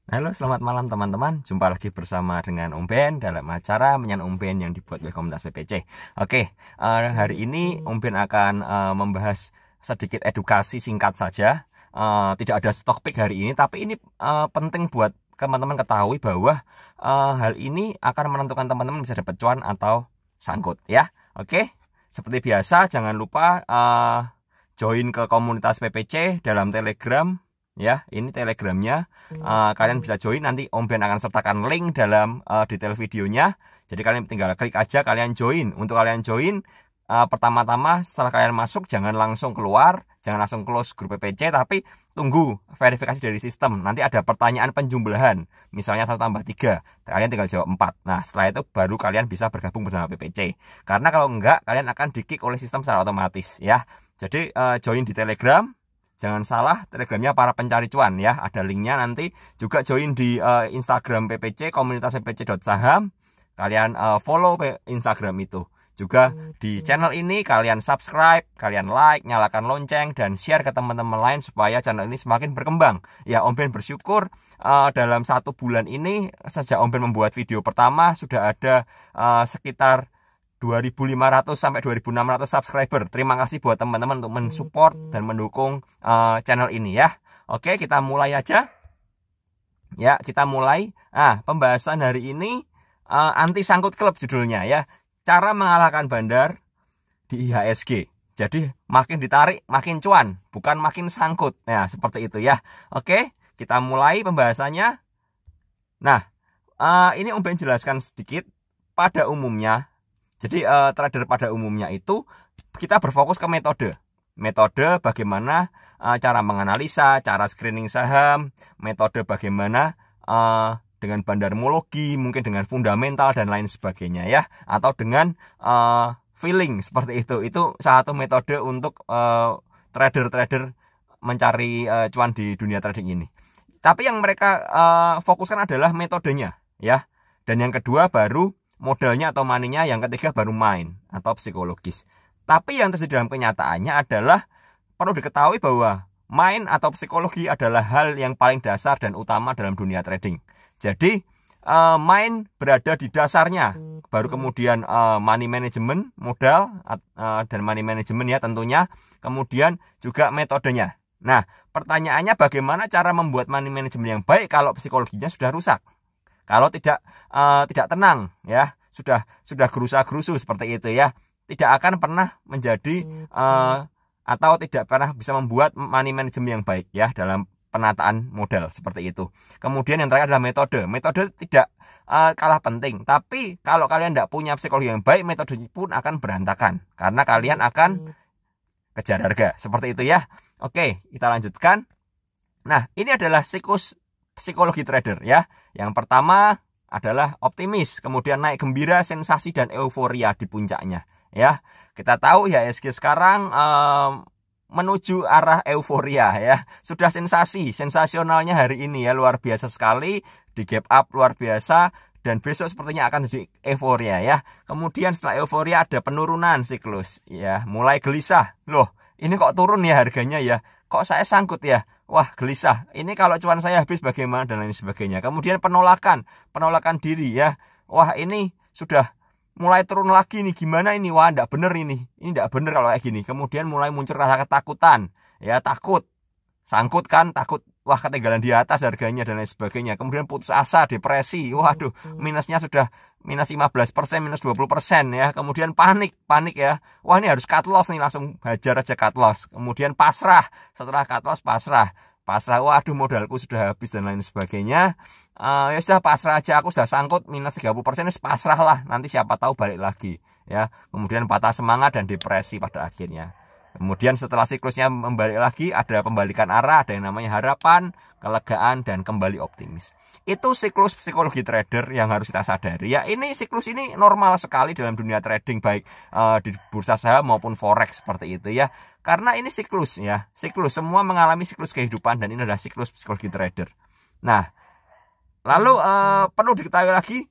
Halo, selamat malam teman-teman. Jumpa lagi bersama dengan Om Ben dalam acara Menyan Om Ben yang dibuat oleh komunitas PPC. Oke, hari ini Om Ben akan membahas sedikit edukasi singkat saja. Tidak ada stok pick hari ini, tapi ini penting buat teman-teman ketahui bahwa hal ini akan menentukan teman-teman bisa dapat cuan atau sangkut ya. Oke, seperti biasa jangan lupa join ke komunitas PPC dalam Telegram. Ya, ini Telegramnya. Kalian bisa join, nanti Om Ben akan sertakan link dalam detail videonya. Jadi kalian tinggal klik aja, kalian join. Untuk kalian join, pertama-tama setelah kalian masuk jangan langsung keluar, jangan langsung close grup PPC, tapi tunggu verifikasi dari sistem. Nanti ada pertanyaan penjumlahan, misalnya 1 tambah 3, kalian tinggal jawab 4. Nah, setelah itu baru kalian bisa bergabung bersama PPC. Karena kalau enggak, kalian akan di-kick oleh sistem secara otomatis ya. Jadi join di Telegram. Jangan salah, Telegramnya para pencari cuan ya. Ada linknya nanti. Juga join di Instagram PPC, komunitas PPC.saham. Kalian follow Instagram itu. Juga di channel ini kalian subscribe, kalian like, nyalakan lonceng, dan share ke teman-teman lain supaya channel ini semakin berkembang. Ya, Om Ben bersyukur dalam 1 bulan ini, sejak Om Ben membuat video pertama, sudah ada sekitar 2.500 sampai 2.600 subscriber. Terima kasih buat teman-teman untuk mensupport dan mendukung channel ini ya. Oke, kita mulai aja. Ya, kita mulai. Pembahasan hari ini anti sangkut klub judulnya ya. Cara mengalahkan bandar di IHSG. Jadi makin ditarik makin cuan, bukan makin sangkut. Nah, seperti itu ya. Oke, kita mulai pembahasannya. Nah, ini Om Ben jelaskan sedikit. Pada umumnya, jadi trader pada umumnya itu kita berfokus ke metode bagaimana cara menganalisa, cara screening saham, metode bagaimana dengan bandarmologi, mungkin dengan fundamental dan lain sebagainya ya, atau dengan feeling seperti itu. Itu salah satu metode untuk trader-trader mencari cuan di dunia trading ini. Tapi yang mereka fokuskan adalah metodenya ya. Dan yang kedua baru modalnya atau maninya, yang ketiga baru main atau psikologis. Tapi yang terjadi dalam kenyataannya adalah perlu diketahui bahwa main atau psikologi adalah hal yang paling dasar dan utama dalam dunia trading. Jadi main berada di dasarnya, baru kemudian money management, modal dan money management ya tentunya, kemudian juga metodenya. Nah, pertanyaannya bagaimana cara membuat money management yang baik kalau psikologinya sudah rusak? Kalau tidak tenang ya, sudah gerusa-gerusu seperti itu ya, tidak akan pernah menjadi atau tidak pernah bisa membuat money management yang baik ya dalam penataan modal seperti itu. Kemudian yang terakhir adalah metode. Metode tidak kalah penting, tapi kalau kalian tidak punya psikologi yang baik, metode pun akan berantakan karena kalian akan kejar harga seperti itu ya. Oke, kita lanjutkan. Nah, ini adalah siklus psikologi trader ya. Yang pertama adalah optimis, kemudian naik gembira, sensasi dan euforia di puncaknya ya. Kita tahu ya IHSG sekarang menuju arah euforia ya. Sudah sensasionalnya hari ini ya, luar biasa sekali, di gap up luar biasa, dan besok sepertinya akan jadi euforia ya. Kemudian setelah euforia ada penurunan siklus ya, mulai gelisah. Loh, ini kok turun ya harganya ya? Kok saya sangkut ya? Wah, gelisah. Ini kalau cuan saya habis bagaimana dan lain sebagainya. Kemudian penolakan diri ya. Wah, ini sudah mulai turun lagi nih, gimana ini? Wah, enggak bener ini. Ini enggak bener kalau kayak gini. Kemudian mulai muncul rasa ketakutan. Ya, takut. Sangkut kan, takut. Wah, ketinggalan di atas harganya dan lain sebagainya. Kemudian putus asa, depresi. Waduh, minusnya sudah minus 15%, minus 20% ya. Kemudian panik ya. Wah, ini harus cut loss nih, langsung hajar aja cut loss. Kemudian pasrah. Setelah cut loss pasrah. Waduh, modalku sudah habis dan lain sebagainya. Ya sudah, pasrah aja, aku sudah sangkut minus 30%, pasrah lah, nanti siapa tahu balik lagi ya. Kemudian patah semangat dan depresi pada akhirnya. Kemudian setelah siklusnya membalik lagi, ada pembalikan arah, ada yang namanya harapan, kelegaan, dan kembali optimis. Itu siklus psikologi trader yang harus kita sadari ya. Ini siklus ini normal sekali dalam dunia trading, baik di bursa saham maupun forex seperti itu ya. Karena ini siklus ya, siklus, semua mengalami siklus kehidupan, dan ini adalah siklus psikologi trader. Nah, lalu perlu diketahui lagi,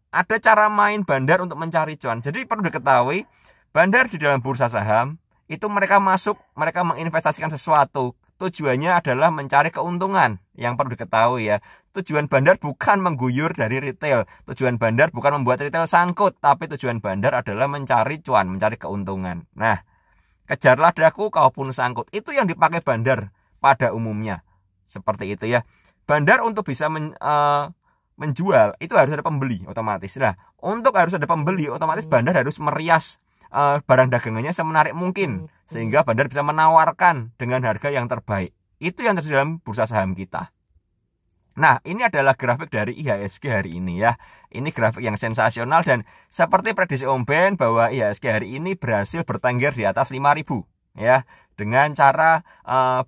ada cara main bandar untuk mencari cuan. Jadi perlu diketahui, bandar di dalam bursa saham itu mereka masuk, mereka menginvestasikan sesuatu tujuannya adalah mencari keuntungan. Yang perlu diketahui ya, tujuan bandar bukan mengguyur dari retail. Tujuan bandar bukan membuat retail sangkut, tapi tujuan bandar adalah mencari cuan, mencari keuntungan. Nah, kejarlah daku kau pun sangkut. Itu yang dipakai bandar pada umumnya. Seperti itu ya. Bandar untuk bisa menjual itu harus ada pembeli otomatis. Nah, untuk harus ada pembeli otomatis bandar harus merias barang dagangannya semenarik mungkin sehingga bandar bisa menawarkan dengan harga yang terbaik. Itu yang terjadi dalam bursa saham kita. Nah, ini adalah grafik dari IHSG hari ini ya. Ini grafik yang sensasional dan seperti prediksi Om Ben bahwa IHSG hari ini berhasil bertengger di atas 5.000 ya, dengan cara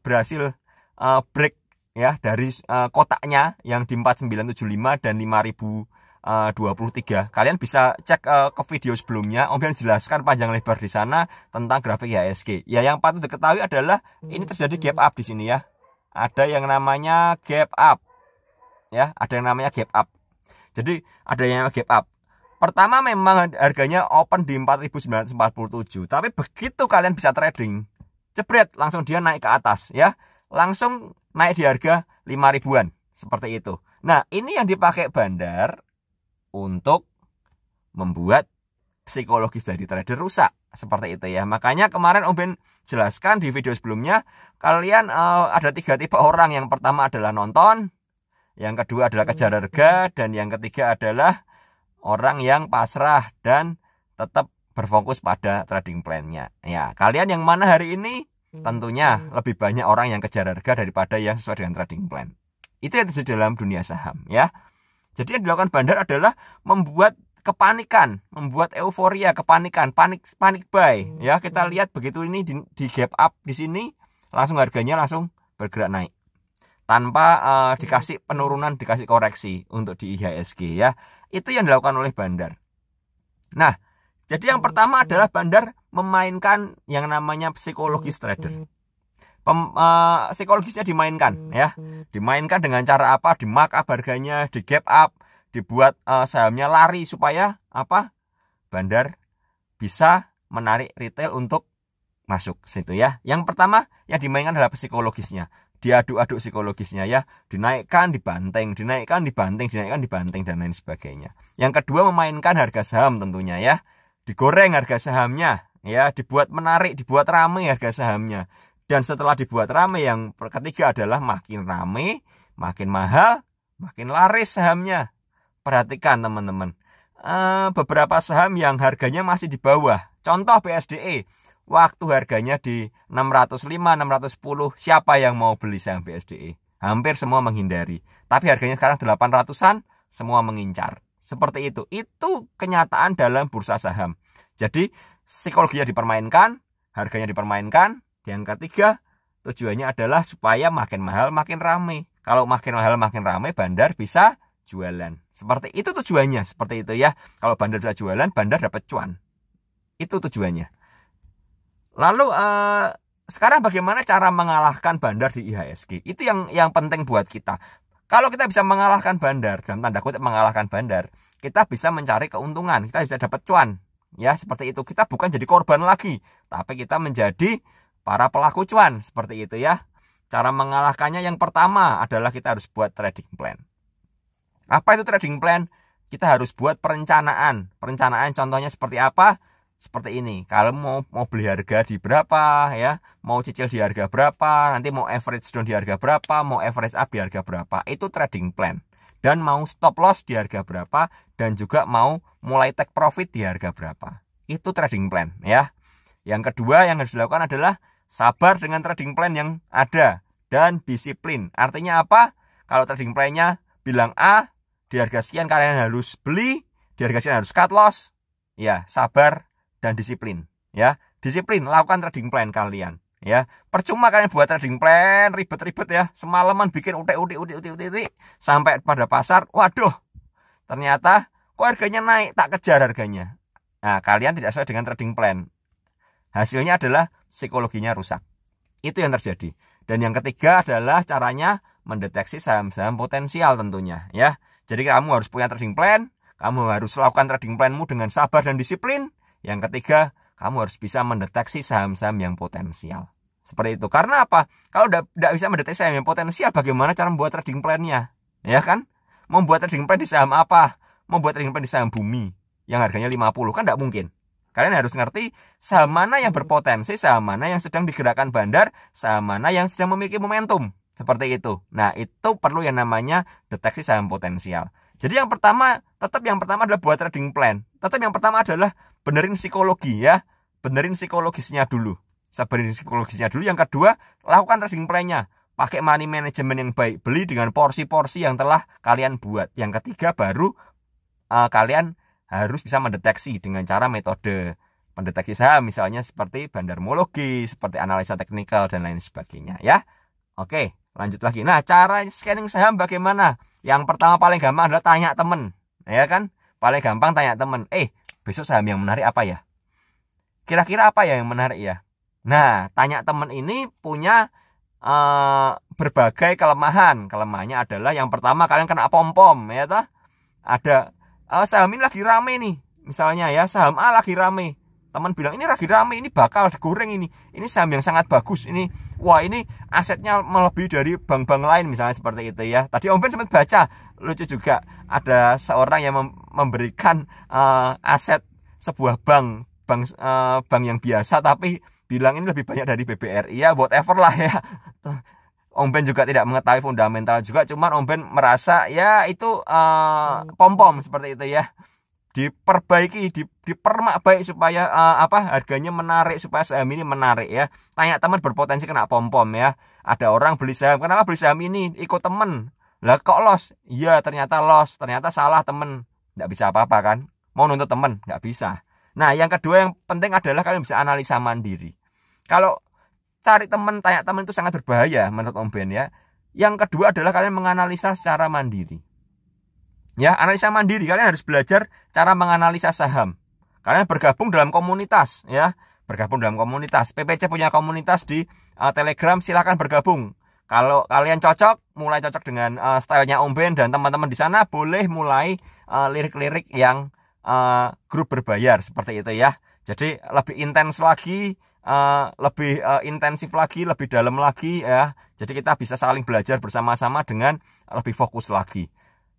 berhasil break ya dari kotaknya yang di 4975 dan 5023. Kalian bisa cek ke video sebelumnya, Om Ben jelaskan panjang lebar di sana tentang grafik IHSG. Ya, yang patut diketahui adalah ini terjadi gap up di sini ya. Ada yang namanya gap up. Ya, ada yang namanya gap up. Jadi ada yang namanya gap up. Pertama memang harganya open di 4.947, tapi begitu kalian bisa trading, jebret langsung dia naik ke atas ya. Langsung naik di harga 5.000-an seperti itu. Nah, ini yang dipakai bandar untuk membuat psikologis dari trader rusak seperti itu ya. Makanya kemarin Om Ben jelaskan di video sebelumnya, kalian ada 3 tipe orang. Yang pertama adalah nonton, yang kedua adalah kejar harga, dan yang ketiga adalah orang yang pasrah dan tetap berfokus pada trading plan-nya. Ya, kalian yang mana hari ini? Tentunya lebih banyak orang yang kejar harga daripada yang sesuai dengan trading plan. Itu yang terjadi dalam dunia saham ya. Jadi yang dilakukan bandar adalah membuat kepanikan, membuat euforia, kepanikan, panik buy ya. Kita lihat begitu ini di gap up di sini, langsung harganya langsung bergerak naik tanpa dikasih penurunan, dikasih koreksi untuk di IHSG ya. Itu yang dilakukan oleh bandar. Nah, jadi yang pertama adalah bandar memainkan yang namanya psikologis trader. Psikologisnya dimainkan ya. Dimainkan dengan cara apa? Di mark up harganya, di gap up, dibuat sahamnya lari supaya apa? Bandar bisa menarik retail untuk masuk situ ya. Yang pertama yang dimainkan adalah psikologisnya. Diaduk-aduk psikologisnya ya, dinaikkan, dibanting, dinaikkan, dibanting, dinaikkan, dibanting, dan lain sebagainya. Yang kedua memainkan harga saham tentunya ya, digoreng harga sahamnya ya, dibuat menarik, dibuat ramai harga sahamnya. Dan setelah dibuat ramai, yang ketiga adalah makin ramai, makin mahal, makin laris sahamnya. Perhatikan teman-teman, beberapa saham yang harganya masih di bawah, contoh BSDE. Waktu harganya di 605, 610, siapa yang mau beli saham BSDE? Hampir semua menghindari. Tapi harganya sekarang 800-an, semua mengincar. Seperti itu. Itu kenyataan dalam bursa saham. Jadi psikologinya dipermainkan, harganya dipermainkan. Yang ketiga, tujuannya adalah supaya makin mahal, makin ramai. Kalau makin mahal, makin ramai, bandar bisa jualan. Seperti itu tujuannya. Seperti itu ya. Kalau bandar bisa jualan, bandar dapat cuan. Itu tujuannya. Lalu sekarang bagaimana cara mengalahkan bandar di IHSG? Itu yang penting buat kita. Kalau kita bisa mengalahkan bandar, dalam tanda kutip mengalahkan bandar, kita bisa mencari keuntungan, kita bisa dapat cuan. Ya, seperti itu. Kita bukan jadi korban lagi, tapi kita menjadi para pelaku cuan. Seperti itu ya. Cara mengalahkannya yang pertama adalah kita harus buat trading plan. Apa itu trading plan? Kita harus buat perencanaan. Perencanaan contohnya seperti apa? Seperti ini, kalau mau beli harga di berapa ya, mau cicil di harga berapa, nanti mau average down di harga berapa, mau average up di harga berapa, itu trading plan. Dan mau stop loss di harga berapa, dan juga mau mulai take profit di harga berapa, itu trading plan ya. Yang kedua yang harus dilakukan adalah sabar dengan trading plan yang ada dan disiplin. Artinya apa? Kalau trading plan-nya bilang A, di harga sekian kalian harus beli, di harga sekian harus cut loss, ya sabar dan disiplin ya. Disiplin, lakukan trading plan kalian ya. Percuma kalian buat trading plan ribet-ribet ya, semalaman bikin utik sampai pada pasar, waduh ternyata kok harganya naik, tak kejar harganya. Nah, kalian tidak sesuai dengan trading plan, hasilnya adalah psikologinya rusak. Itu yang terjadi. Dan yang ketiga adalah caranya mendeteksi saham-saham potensial tentunya ya. Jadi kamu harus punya trading plan, kamu harus lakukan trading planmu dengan sabar dan disiplin. Yang ketiga, kamu harus bisa mendeteksi saham-saham yang potensial. Seperti itu. Karena apa? Kalau tidak bisa mendeteksi saham yang potensial, bagaimana cara membuat trading plan-nya? Ya kan? Membuat trading plan di saham apa? Membuat trading plan di saham bumi yang harganya 50 kan tidak mungkin. Kalian harus ngerti saham mana yang berpotensi, saham mana yang sedang digerakkan bandar, saham mana yang sedang memiliki momentum. Seperti itu. Nah, itu perlu yang namanya deteksi saham potensial. Jadi yang pertama adalah buat trading plan. Tetap yang pertama adalah benerin psikologi ya. Benerin psikologisnya dulu. Benerin psikologisnya dulu. Yang kedua, lakukan trading plan-nya. Pakai money management yang baik. Beli dengan porsi-porsi yang telah kalian buat. Yang ketiga, baru kalian harus bisa mendeteksi dengan cara metode mendeteksi saham. Misalnya seperti bandarmologi, seperti analisa teknikal, dan lain sebagainya ya. Oke, lanjut lagi. Nah, cara scanning saham bagaimana? Yang pertama paling gampang adalah tanya temen. Ya kan? Paling gampang tanya temen. Besok saham yang menarik apa ya? Kira-kira apa ya yang menarik ya? Nah, tanya temen ini punya berbagai kelemahan. Kelemahannya adalah yang pertama kalian kena pom-pom. Ya toh? Ada saham ini lagi rame nih. Misalnya ya, saham A lagi rame. Teman bilang ini lagi rame, ini bakal digoreng ini. Ini saham yang sangat bagus. Ini wah, ini asetnya melebihi dari bank-bank lain misalnya seperti itu ya. Tadi Om Ben sempat baca, lucu juga. Ada seorang yang memberikan aset sebuah bank yang biasa tapi bilang ini lebih banyak dari BBRI ya, whatever lah ya. Om Ben juga tidak mengetahui fundamental juga, cuman Om Ben merasa ya itu pom-pom seperti itu ya. Diperbaiki, dipermak baik supaya harganya menarik, supaya saham ini menarik ya. Tanya teman berpotensi kena pom-pom ya. Ada orang beli saham, kenapa beli saham ini? Ikut temen. Lah kok loss? Iya, ternyata loss, ternyata salah temen. Nggak bisa apa-apa kan? Mau nuntut temen? Nggak bisa. Nah, yang kedua yang penting adalah kalian bisa analisa mandiri. Kalau cari temen, tanya temen itu sangat berbahaya menurut Om Ben ya. Yang kedua adalah kalian menganalisa secara mandiri. Ya, analisa mandiri, kalian harus belajar cara menganalisa saham. Kalian bergabung dalam komunitas ya. Bergabung dalam komunitas. PPC punya komunitas di Telegram, silakan bergabung. Kalau kalian mulai cocok dengan stylenya Om Ben dan teman-teman di sana, boleh mulai lirik-lirik yang grup berbayar seperti itu ya. Jadi lebih intens lagi, lebih intensif lagi, lebih dalam lagi ya. Jadi kita bisa saling belajar bersama-sama dengan lebih fokus lagi.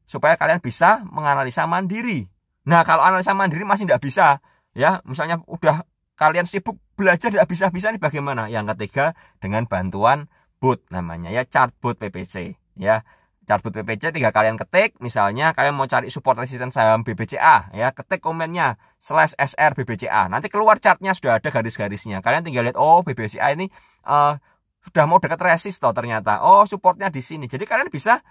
Supaya kalian bisa menganalisa mandiri. Nah, kalau analisa mandiri masih tidak bisa, ya, misalnya udah kalian sibuk belajar tidak bisa-bisa nih bagaimana? Yang ketiga, dengan bantuan bot namanya ya, chartbot PPC ya. Chartbot PPC tinggal kalian ketik, misalnya kalian mau cari support resistance saham BBCA ya, ketik komennya /SR BBCA. Nanti keluar chartnya sudah ada garis-garisnya. Kalian tinggal lihat, oh BBCA ini sudah mau dekat resist toh ternyata. Oh, supportnya di sini. Jadi kalian bisa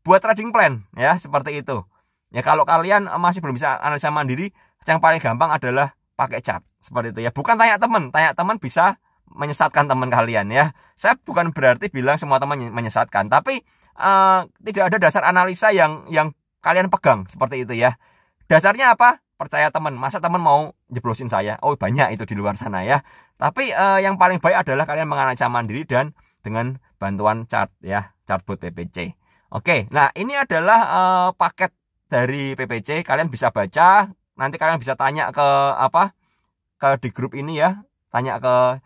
buat trading plan ya, seperti itu. Ya, kalau kalian masih belum bisa analisa mandiri, yang paling gampang adalah pakai chart seperti itu ya. Bukan tanya teman bisa menyesatkan teman kalian ya. Saya bukan berarti bilang semua teman menyesatkan, tapi tidak ada dasar analisa yang kalian pegang seperti itu ya. Dasarnya apa? Percaya teman. Masa teman mau jeblosin saya? Oh, banyak itu di luar sana ya. Tapi yang paling baik adalah kalian menganalisa mandiri dan dengan bantuan chart ya, chartbot PPC. Oke, nah ini adalah paket dari PPC. Kalian bisa baca, nanti kalian bisa tanya ke di grup ini ya, tanya ke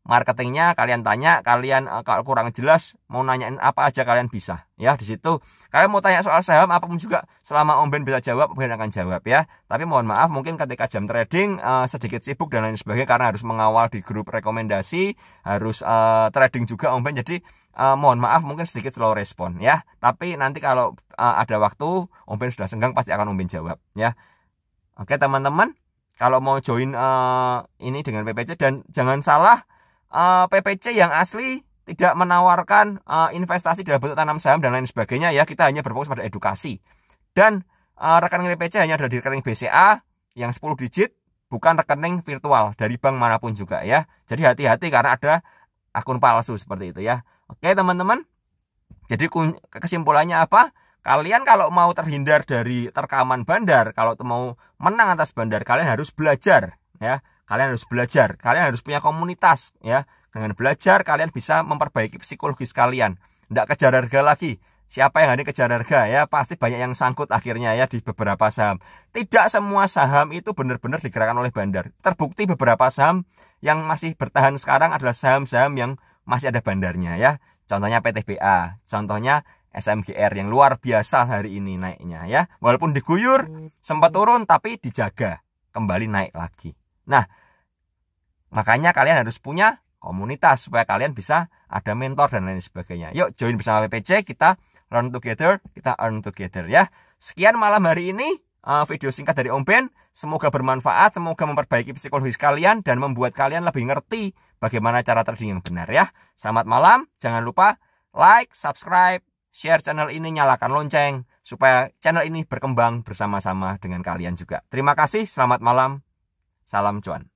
marketingnya, kalian tanya, kalian kalau kurang jelas mau nanyain apa aja kalian bisa ya di situ. Kalian mau tanya soal saham apapun juga, selama Om Ben bisa jawab, Om Ben akan jawab ya. Tapi mohon maaf mungkin ketika jam trading sedikit sibuk dan lain sebagainya karena harus mengawal di grup rekomendasi, harus trading juga Om Ben, jadi mohon maaf mungkin sedikit slow respon ya. Tapi nanti kalau ada waktu Om Ben sudah senggang pasti akan Om Ben jawab ya. Oke teman-teman, kalau mau join ini dengan PPC, dan jangan salah, PPC yang asli tidak menawarkan investasi dalam bentuk tanam saham dan lain sebagainya ya. Kita hanya berfokus pada edukasi. Dan rekening PPC hanya ada di rekening BCA yang 10 digit, bukan rekening virtual dari bank manapun juga ya. Jadi hati-hati karena ada akun palsu seperti itu ya. Oke teman-teman, jadi kesimpulannya apa? Kalian kalau mau terhindar dari terkaman bandar, kalau mau menang atas bandar, kalian harus belajar ya. Kalian harus belajar, kalian harus punya komunitas ya. Dengan belajar kalian bisa memperbaiki psikologis kalian. Tidak kejar harga lagi. siapa yang hari kejar harga ya, pasti banyak yang sangkut akhirnya ya di beberapa saham. Tidak semua saham itu benar-benar digerakkan oleh bandar. Terbukti beberapa saham yang masih bertahan sekarang adalah saham-saham yang masih ada bandarnya ya. Contohnya PTBA, contohnya SMGR yang luar biasa hari ini naiknya ya. Walaupun diguyur sempat turun tapi dijaga kembali naik lagi. Nah, makanya kalian harus punya komunitas supaya kalian bisa ada mentor dan lain sebagainya. Yuk join bersama PPC, kita learn together, kita earn together ya. Sekian malam hari ini video singkat dari Om Ben. Semoga bermanfaat, semoga memperbaiki psikologis kalian dan membuat kalian lebih ngerti bagaimana cara trading yang benar ya. Selamat malam, jangan lupa like, subscribe, share channel ini, nyalakan lonceng supaya channel ini berkembang bersama-sama dengan kalian juga. Terima kasih, selamat malam, salam cuan.